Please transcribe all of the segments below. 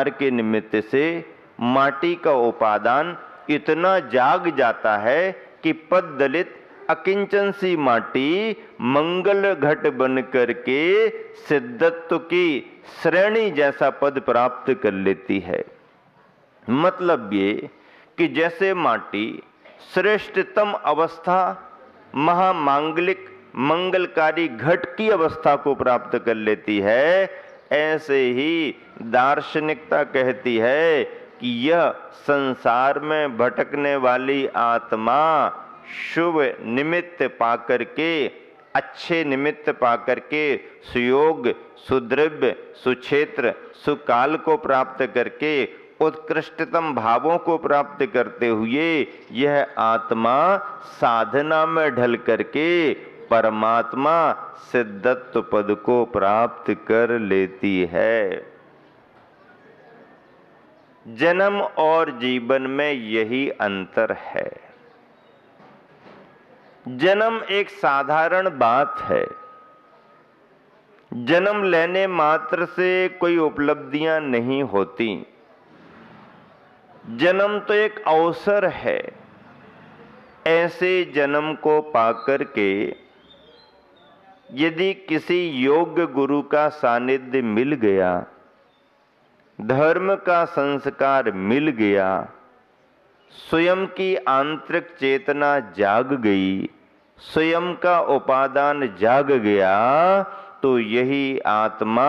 संस्कार के निमित्त से माटी का उपादान इतना जाग जाता है कि पद दलित अकिंचन सी माटी मंगल घट बन करके सिद्धत्व की श्रेणी जैसा पद प्राप्त कर लेती है। मतलब ये कि जैसे माटी श्रेष्ठतम अवस्था महामांगलिक मंगलकारी घट की अवस्था को प्राप्त कर लेती है, ऐसे ही दार्शनिकता कहती है कि यह संसार में भटकने वाली आत्मा शुभ निमित्त पाकर के, अच्छे निमित्त पाकर के सुयोग, सुद्रव्य, सुक्षेत्र, सुकाल को प्राप्त करके उत्कृष्टतम भावों को प्राप्त करते हुए यह आत्मा साधना में ढल करके परमात्मा सिद्धत्व पद को प्राप्त कर लेती है। जन्म और जीवन में यही अंतर है। जन्म एक साधारण बात है। जन्म लेने मात्र से कोई उपलब्धियां नहीं होती। जन्म तो एक अवसर है। ऐसे जन्म को पाकर के यदि किसी योग्य गुरु का सानिध्य मिल गया, धर्म का संस्कार मिल गया, स्वयं की आंतरिक चेतना जाग गई, स्वयं का उपादान जाग गया, तो यही आत्मा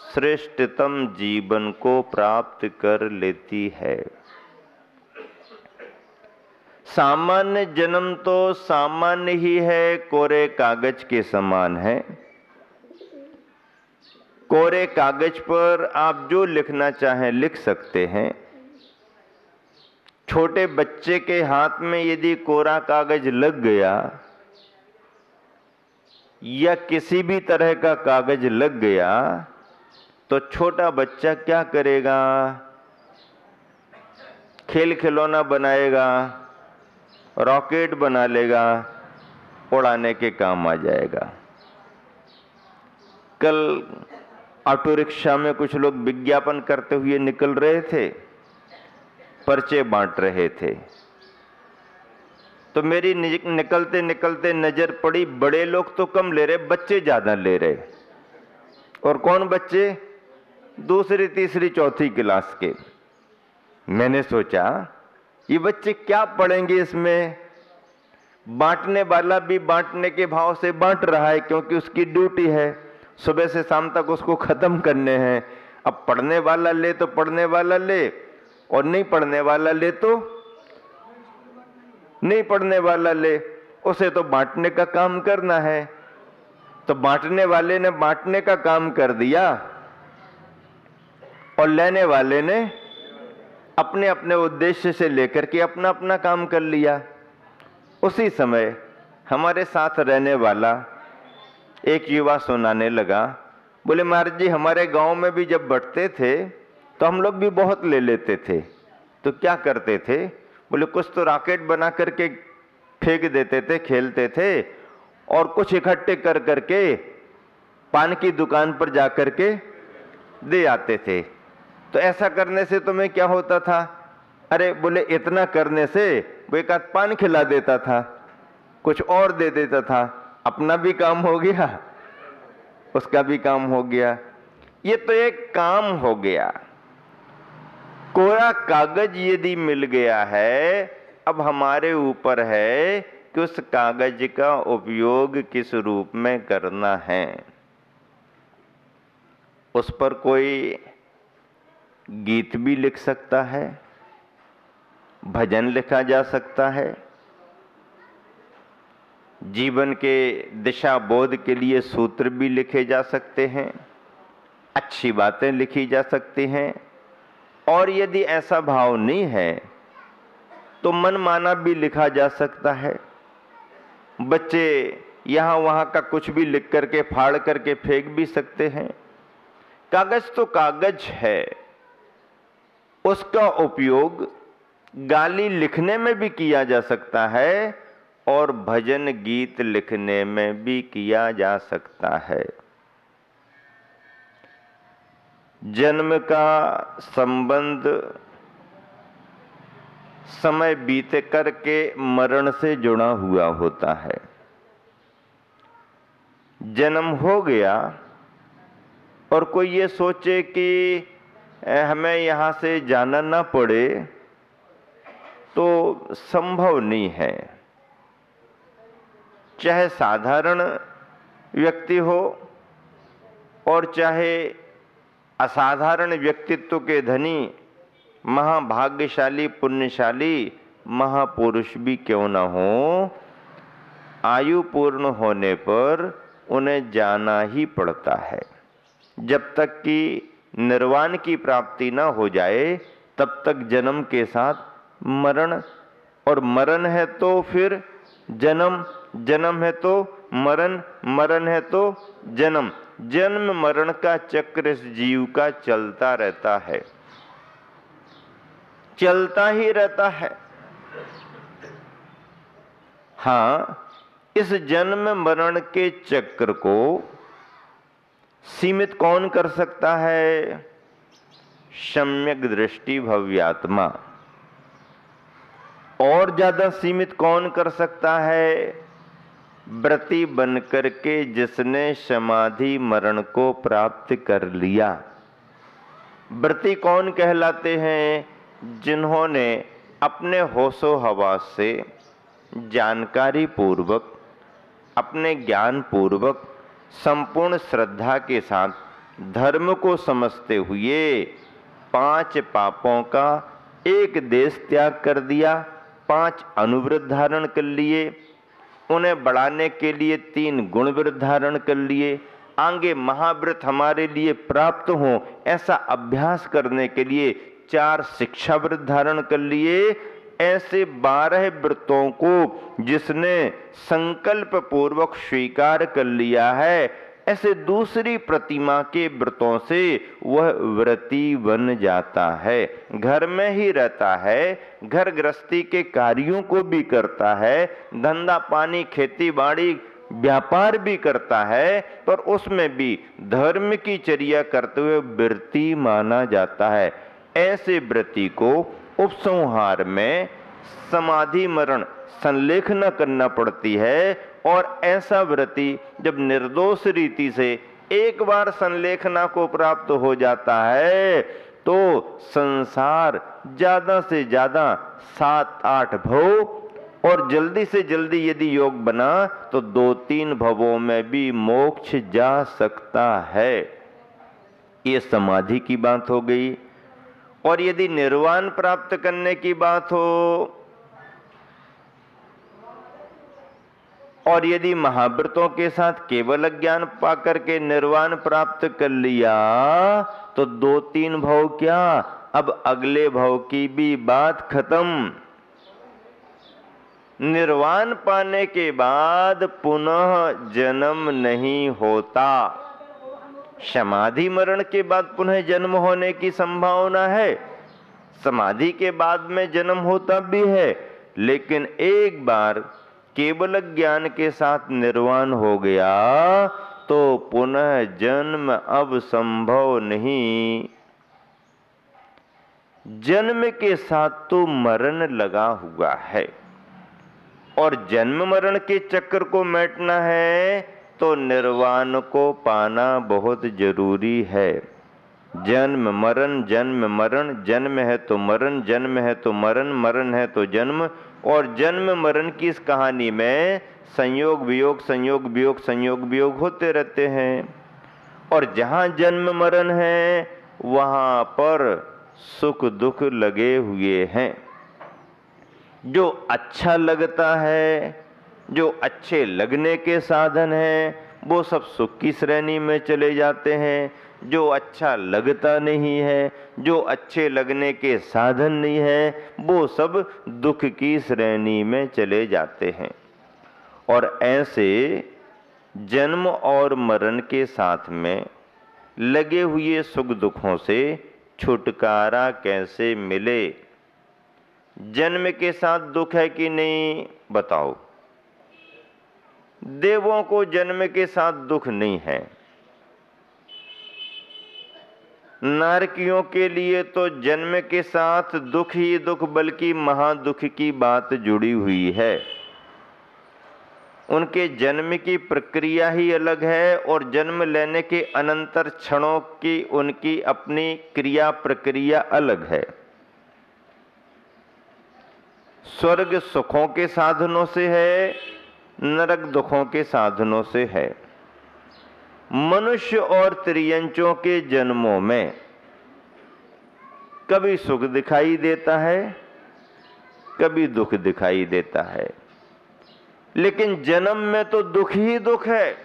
श्रेष्ठतम जीवन को प्राप्त कर लेती है। सामान्य जन्म तो सामान्य ही है, कोरे कागज के समान है। कोरे कागज पर आप जो लिखना चाहें लिख सकते हैं। छोटे बच्चे के हाथ में यदि कोरा कागज लग गया या किसी भी तरह का कागज लग गया तो छोटा बच्चा क्या करेगा? खेल खिलौना बनाएगा, रॉकेट बना लेगा, उड़ाने के काम आ जाएगा। कल ऑटो रिक्शा में कुछ लोग विज्ञापन करते हुए निकल रहे थे, पर्चे बांट रहे थे, तो मेरी निकलते निकलते नजर पड़ी, बड़े लोग तो कम ले रहे, बच्चे ज्यादा ले रहे। और कौन बच्चे? दूसरी तीसरी चौथी क्लास के। मैंने सोचा ये बच्चे क्या पढ़ेंगे इसमें? बांटने वाला भी बांटने के भाव से बांट रहा है, क्योंकि उसकी ड्यूटी है, सुबह से शाम तक उसको खत्म करने हैं। अब पढ़ने वाला ले तो पढ़ने वाला ले, और नहीं पढ़ने वाला ले तो नहीं पढ़ने वाला ले, उसे तो बांटने का काम करना है। तो बांटने वाले ने बांटने का काम कर दिया और लेने वाले ने अपने अपने उद्देश्य से लेकर के अपना अपना काम कर लिया। उसी समय हमारे साथ रहने वाला एक युवा सुनाने लगा, बोले महाराज जी, हमारे गांव में भी जब बंटते थे तो हम लोग भी बहुत ले लेते थे। तो क्या करते थे? बोले कुछ तो रॉकेट बना करके फेंक देते थे, खेलते थे, और कुछ इकट्ठे कर करके पान की दुकान पर जा करके दे आते थे। तो ऐसा करने से तुम्हें क्या होता था? अरे बोले इतना करने से वो एक आध पान खिला देता था, कुछ और दे देता था, अपना भी काम हो गया, उसका भी काम हो गया। ये तो एक काम हो गया। कोरा कागज यदि मिल गया है, अब हमारे ऊपर है कि उस कागज का उपयोग किस रूप में करना है। उस पर कोई गीत भी लिख सकता है, भजन लिखा जा सकता है, जीवन के दिशा बोध के लिए सूत्र भी लिखे जा सकते हैं, अच्छी बातें लिखी जा सकती हैं। और यदि ऐसा भाव नहीं है तो मनमाना भी लिखा जा सकता है। बच्चे यहां वहां का कुछ भी लिख करके फाड़ करके फेंक भी सकते हैं। कागज तो कागज है, उसका उपयोग गाली लिखने में भी किया जा सकता है और भजन गीत लिखने में भी किया जा सकता है। जन्म का संबंध समय बीते करके मरण से जुड़ा हुआ होता है। जन्म हो गया और कोई ये सोचे कि हमें यहाँ से जाना ना पड़े, तो संभव नहीं है। चाहे साधारण व्यक्ति हो और चाहे असाधारण व्यक्तित्व के धनी महाभाग्यशाली पुण्यशाली महापुरुष भी क्यों न हो, आयु पूर्ण होने पर उन्हें जाना ही पड़ता है। जब तक कि निर्वाण की प्राप्ति न हो जाए तब तक जन्म के साथ मरण, और मरण है तो फिर जन्म, जन्म है तो मरण, मरण है तो जन्म। जन्म मरण का चक्र इस जीव का चलता रहता है, चलता ही रहता है। हाँ, इस जन्म मरण के चक्र को सीमित कौन कर सकता है? सम्यक दृष्टि भव्यात्मा। और ज्यादा सीमित कौन कर सकता है? व्रती बनकर के जिसने समाधि मरण को प्राप्त कर लिया। व्रती कौन कहलाते हैं? जिन्होंने अपने होशो हवास से जानकारी पूर्वक, अपने ज्ञान पूर्वक, संपूर्ण श्रद्धा के साथ धर्म को समझते हुए 5 पापों का एक देश त्याग कर दिया, 5 अनुव्रत धारण कर लिए, उन्हें बढ़ाने के लिए 3 गुण व्रत धारण कर लिए, आगे महाव्रत हमारे लिए प्राप्त हो ऐसा अभ्यास करने के लिए 4 शिक्षा व्रत धारण कर लिए। ऐसे 12 व्रतों को जिसने संकल्प पूर्वक स्वीकार कर लिया है, ऐसे दूसरी प्रतिमा के व्रतों से वह व्रती बन जाता है। घर में ही रहता है, घर गृहस्थी के कार्यों को भी करता है, धंधा पानी खेती बाड़ी व्यापार भी करता है, पर उसमें भी धर्म की चर्या करते हुए व्रती माना जाता है। ऐसे व्रती को उपसंहार में समाधि मरण संलेखना करना पड़ती है, और ऐसा व्रती जब निर्दोष रीति से एक बार संलेखना को प्राप्त हो जाता है तो संसार ज्यादा से ज्यादा 7-8 भव, और जल्दी से जल्दी यदि योग बना तो 2-3 भवों में भी मोक्ष जा सकता है। ये समाधि की बात हो गई। और यदि निर्वाण प्राप्त करने की बात हो, और यदि महाव्रतों के साथ केवल ज्ञान पाकर के निर्वाण प्राप्त कर लिया तो 2-3 भव क्या, अब अगले भव की भी बात खत्म। निर्वाण पाने के बाद पुनः जन्म नहीं होता। समाधि मरण के बाद पुनः जन्म होने की संभावना है, समाधि के बाद में जन्म होता भी है, लेकिन एक बार केवल ज्ञान के साथ निर्वाण हो गया तो पुनः जन्म अब संभव नहीं। जन्म के साथ तो मरण लगा हुआ है, और जन्म मरण के चक्र को मिटाना है तो निर्वाण को पाना बहुत जरूरी है। जन्म मरण, जन्म मरण, जन्म है तो मरण, जन्म है तो मरण, मरण है तो जन्म। और जन्म मरण की इस कहानी में संयोग वियोग, संयोग वियोग, संयोग वियोग होते रहते हैं, और जहां जन्म मरण है वहां पर सुख दुख लगे हुए हैं। जो अच्छा लगता है, जो अच्छे लगने के साधन हैं, वो सब सुख की श्रेणी में चले जाते हैं। जो अच्छा लगता नहीं है, जो अच्छे लगने के साधन नहीं है, वो सब दुख की श्रेणी में चले जाते हैं। और ऐसे जन्म और मरण के साथ में लगे हुए सुख दुखों से छुटकारा कैसे मिले? जन्म के साथ दुख है कि नहीं, बताओ। देवों को जन्म के साथ दुख नहीं है, नारकियों के लिए तो जन्म के साथ दुख ही दुख, बल्कि महादुख की बात जुड़ी हुई है। उनके जन्म की प्रक्रिया ही अलग है और जन्म लेने के अनंतर क्षणों की उनकी अपनी क्रिया प्रक्रिया अलग है। स्वर्ग सुखों के साधनों से है, नरक दुखों के साधनों से है। मनुष्य और त्रियंचों के जन्मों में कभी सुख दिखाई देता है, कभी दुख दिखाई देता है, लेकिन जन्म में तो दुख ही दुख है।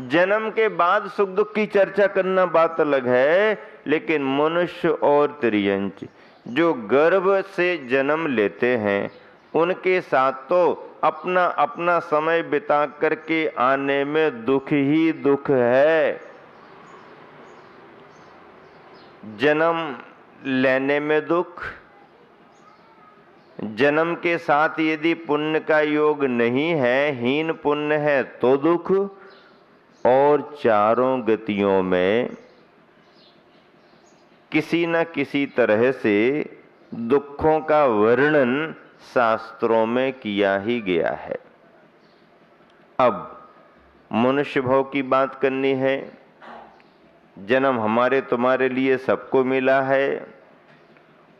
जन्म के बाद सुख दुख की चर्चा करना बात अलग है, लेकिन मनुष्य और त्रियंच जो गर्भ से जन्म लेते हैं उनके साथ तो अपना अपना समय बिता करके आने में दुख ही दुख है। जन्म लेने में दुख, जन्म के साथ यदि पुण्य का योग नहीं है, हीन पुण्य है तो दुख, और चारों गतियों में किसी न किसी तरह से दुखों का वर्णन शास्त्रों में किया ही गया है। अब मनुष्य भाव की बात करनी है। जन्म हमारे तुम्हारे लिए सबको मिला है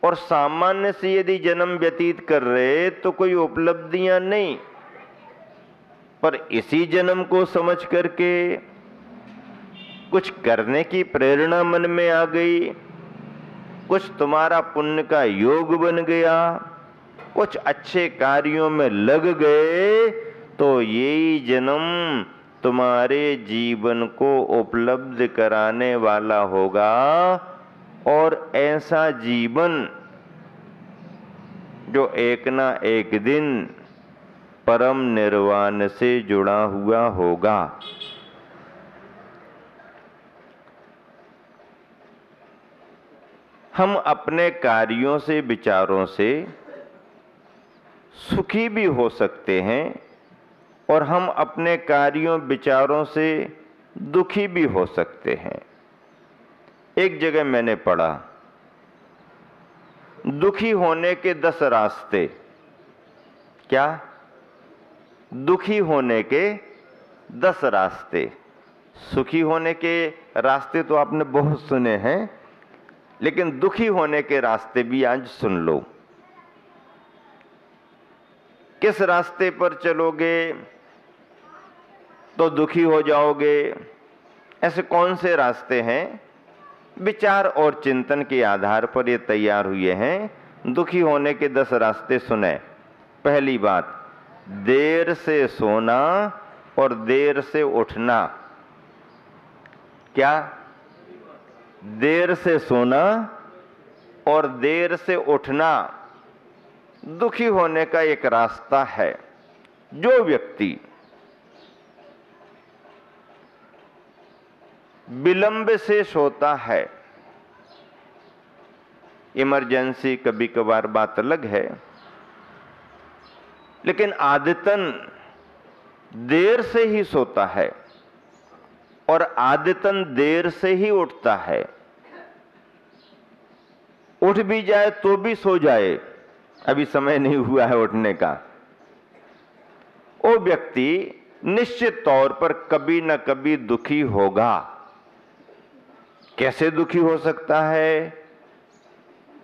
और सामान्य से यदि जन्म व्यतीत कर रहे तो कोई उपलब्धियां नहीं, पर इसी जन्म को समझ करके कुछ करने की प्रेरणा मन में आ गई, कुछ तुम्हारा पुण्य का योग बन गया, कुछ अच्छे कार्यों में लग गए, तो यही जन्म तुम्हारे जीवन को उपलब्ध कराने वाला होगा। और ऐसा जीवन जो एक ना एक दिन परम निर्वाण से जुड़ा हुआ होगा। हम अपने कार्यों से, विचारों से सुखी भी हो सकते हैं और हम अपने कार्यों विचारों से दुखी भी हो सकते हैं। एक जगह मैंने पढ़ा, दुखी होने के 10 रास्ते। क्या? दुखी होने के 10 रास्ते। सुखी होने के रास्ते तो आपने बहुत सुने हैं, लेकिन दुखी होने के रास्ते भी आज सुन लो। किस रास्ते पर चलोगे तो दुखी हो जाओगे? ऐसे कौन से रास्ते हैं? विचार और चिंतन के आधार पर ये तैयार हुए हैं। दुखी होने के 10 रास्ते सुने। पहली बात, देर से सोना और देर से उठना। क्या? देर से सोना और देर से उठना दुखी होने का एक रास्ता है। जो व्यक्ति विलंब से सोता है, इमरजेंसी कभी कभार बात अलग है, लेकिन आदतन देर से ही सोता है और आदतन देर से ही उठता है। उठ भी जाए तो भी सो जाए, अभी समय नहीं हुआ है उठने का, वो व्यक्ति निश्चित तौर पर कभी न कभी दुखी होगा। कैसे दुखी हो सकता है?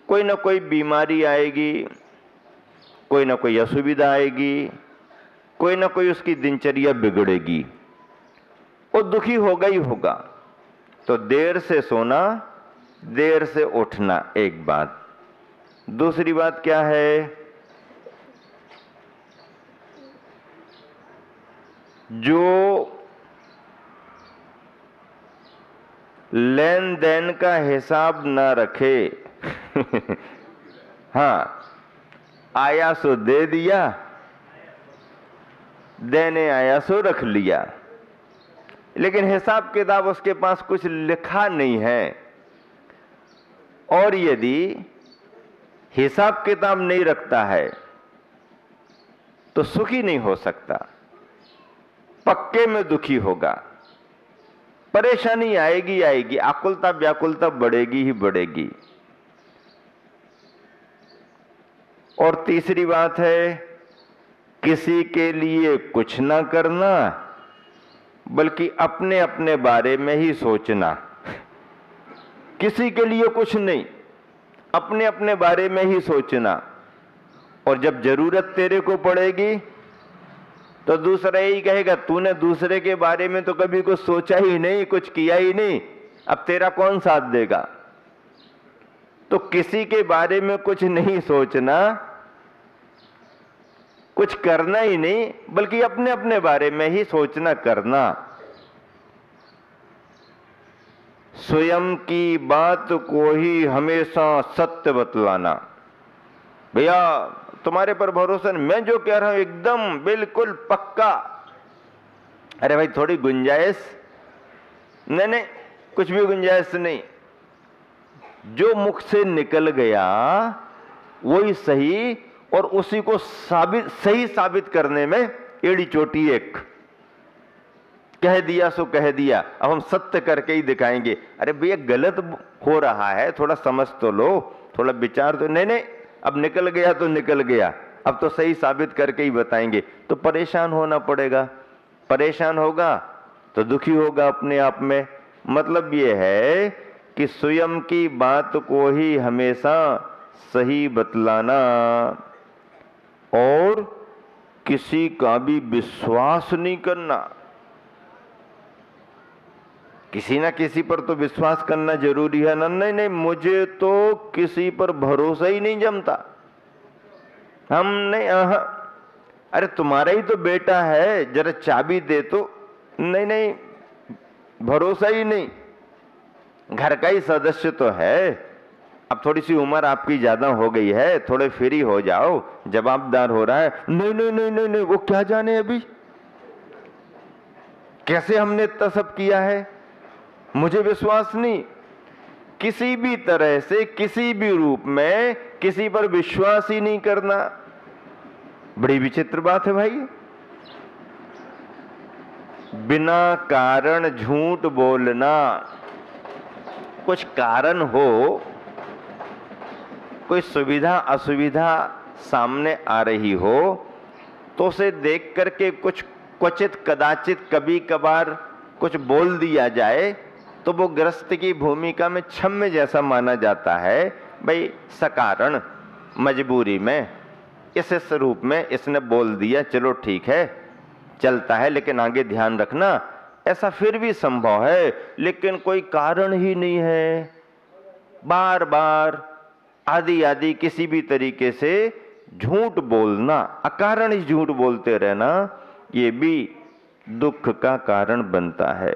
कोई ना कोई बीमारी आएगी, कोई ना कोई असुविधा आएगी, कोई ना कोई उसकी दिनचर्या बिगड़ेगी, वो दुखी होगा ही होगा। तो देर से सोना, देर से उठना एक बात। दूसरी बात क्या है? जो लेन देन का हिसाब ना रखे हाँ, आया सो दे दिया, देने आया सो रख लिया, लेकिन हिसाब किताब उसके पास कुछ लिखा नहीं है। और यदि हिसाब किताब नहीं रखता है तो सुखी नहीं हो सकता, पक्के में दुखी होगा। परेशानी आएगी आएगी, आकुलता व्याकुलता बढ़ेगी ही बढ़ेगी। और तीसरी बात है, किसी के लिए कुछ ना करना बल्कि अपने अपने बारे में ही सोचना। किसी के लिए कुछ नहीं, अपने अपने बारे में ही सोचना। और जब जरूरत तेरे को पड़ेगी तो दूसरा यही कहेगा, तूने दूसरे के बारे में तो कभी कुछ सोचा ही नहीं, कुछ किया ही नहीं, अब तेरा कौन साथ देगा। तो किसी के बारे में कुछ नहीं सोचना, कुछ करना ही नहीं, बल्कि अपने अपने बारे में ही सोचना करना। स्वयं की बात को ही हमेशा सत्य बतलाना। भैया तुम्हारे पर भरोसा नहीं, मैं जो कह रहा हूं एकदम बिल्कुल पक्का। अरे भाई थोड़ी गुंजाइश, नहीं नहीं कुछ भी गुंजाइश नहीं, जो मुख से निकल गया वही सही, और उसी को सही साबित करने में एड़ी चोटी एक। कह दिया सो कह दिया, अब हम सत्य करके ही दिखाएंगे। अरे भैया गलत हो रहा है, थोड़ा समझ तो लो, थोड़ा विचार तो। नहीं नहीं अब निकल गया तो निकल गया, अब तो सही साबित करके ही बताएंगे। तो परेशान होना पड़ेगा, परेशान होगा तो दुखी होगा अपने आप में। मतलब ये है कि स्वयं की बात को ही हमेशा सही बतलाना और किसी का भी विश्वास नहीं करना। किसी ना किसी पर तो विश्वास करना जरूरी है ना। नहीं नहीं मुझे तो किसी पर भरोसा ही नहीं जमता, हम नहीं। अरे तुम्हारा ही तो बेटा है, जरा चाबी दे तो। नहीं नहीं भरोसा ही नहीं, घर का ही सदस्य तो है, अब थोड़ी सी उम्र आपकी ज्यादा हो गई है, थोड़े फ्री हो जाओ, जवाबदार हो रहा है। नहीं नहीं नहीं नहीं नहीं वो क्या जाने अभी कैसे हमने इतना सब किया है, मुझे विश्वास नहीं। किसी भी तरह से किसी भी रूप में किसी पर विश्वास ही नहीं करना, बड़ी विचित्र बात है भाई। बिना कारण झूठ बोलना, कुछ कारण हो, कोई सुविधा असुविधा सामने आ रही हो तो उसे देख करके कुछ क्वचित कदाचित कभी कभार कुछ बोल दिया जाए तो वो गृहस्थ की भूमिका में क्षम्य जैसा माना जाता है। भाई सकारण मजबूरी में इस रूप में इसने बोल दिया, चलो ठीक है चलता है, लेकिन आगे ध्यान रखना। ऐसा फिर भी संभव है, लेकिन कोई कारण ही नहीं है, बार बार आदि आदि किसी भी तरीके से झूठ बोलना, अकारण ही झूठ बोलते रहना, ये भी दुख का कारण बनता है।